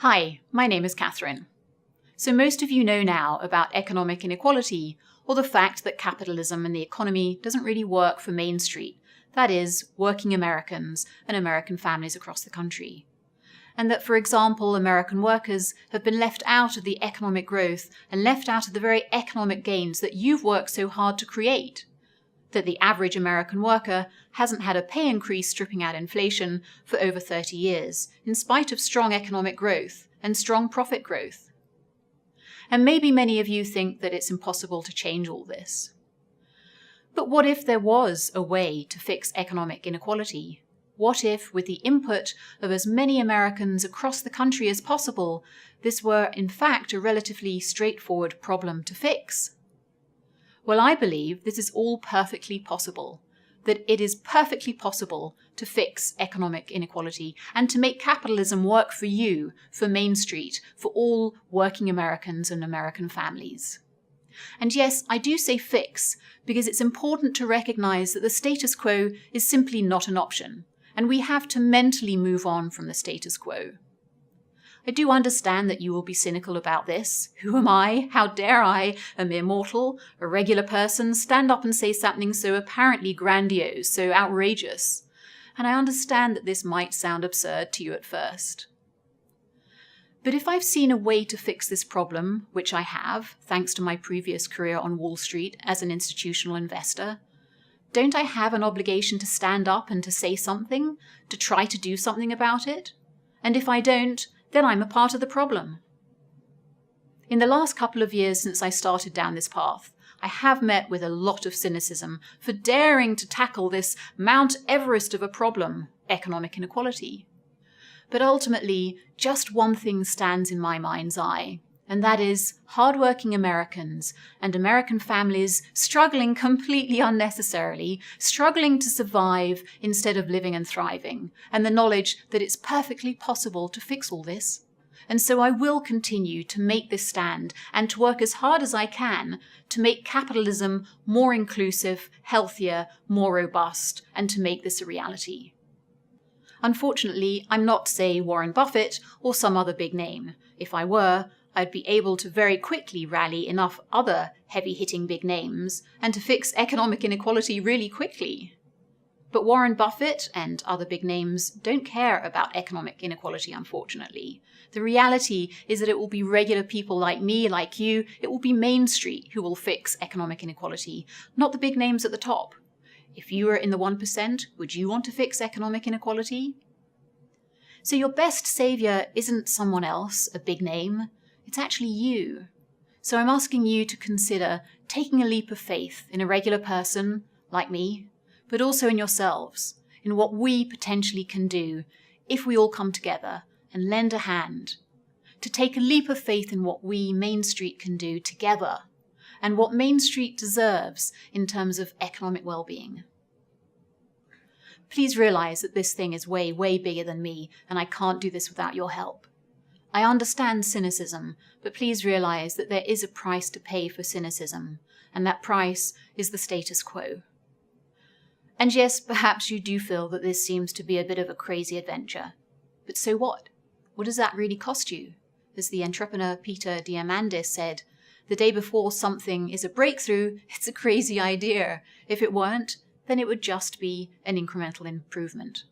Hi, my name is Catherine. So most of you know now about economic inequality, or the fact that capitalism and the economy doesn't really work for Main Street, that is, working Americans and American families across the country. And that, for example, American workers have been left out of the economic growth and left out of the very economic gains that you've worked so hard to create. That the average American worker hasn't had a pay increase stripping out inflation for over 30 years, in spite of strong economic growth and strong profit growth. And maybe many of you think that it's impossible to change all this. But what if there was a way to fix economic inequality? What if, with the input of as many Americans across the country as possible, this were in fact a relatively straightforward problem to fix? Well, I believe this is all perfectly possible, that it is perfectly possible to fix economic inequality and to make capitalism work for you, for Main Street, for all working Americans and American families. And yes, I do say fix, because it's important to recognize that the status quo is simply not an option, and we have to mentally move on from the status quo. I do understand that you will be cynical about this. Who am I? How dare I, a mere mortal, a regular person, stand up and say something so apparently grandiose, so outrageous? And I understand that this might sound absurd to you at first. But if I've seen a way to fix this problem, which I have, thanks to my previous career on Wall Street as an institutional investor, don't I have an obligation to stand up and to say something, to try to do something about it? And if I don't, then I'm a part of the problem. In the last couple of years since I started down this path, I have met with a lot of cynicism for daring to tackle this Mount Everest of a problem, economic inequality. But ultimately, just one thing stands in my mind's eye, and that is hardworking Americans and American families struggling completely unnecessarily, struggling to survive instead of living and thriving, and the knowledge that it's perfectly possible to fix all this. And so I will continue to make this stand and to work as hard as I can to make capitalism more inclusive, healthier, more robust, and to make this a reality. Unfortunately, I'm not, say, Warren Buffett or some other big name. If I were, I'd be able to very quickly rally enough other heavy-hitting big names and to fix economic inequality really quickly. But Warren Buffett and other big names don't care about economic inequality, unfortunately. The reality is that it will be regular people like me, like you, it will be Main Street who will fix economic inequality, not the big names at the top. If you were in the 1%, would you want to fix economic inequality? So your best savior isn't someone else, a big name. It's actually you. So I'm asking you to consider taking a leap of faith in a regular person, like me, but also in yourselves, in what we potentially can do if we all come together and lend a hand, to take a leap of faith in what we, Main Street, can do together, and what Main Street deserves in terms of economic well-being. Please realize that this thing is way, way bigger than me, and I can't do this without your help. I understand cynicism, but please realize that there is a price to pay for cynicism, and that price is the status quo. And yes, perhaps you do feel that this seems to be a bit of a crazy adventure. But so what? What does that really cost you? As the entrepreneur Peter Diamandis said, the day before something is a breakthrough, it's a crazy idea. If it weren't, then it would just be an incremental improvement.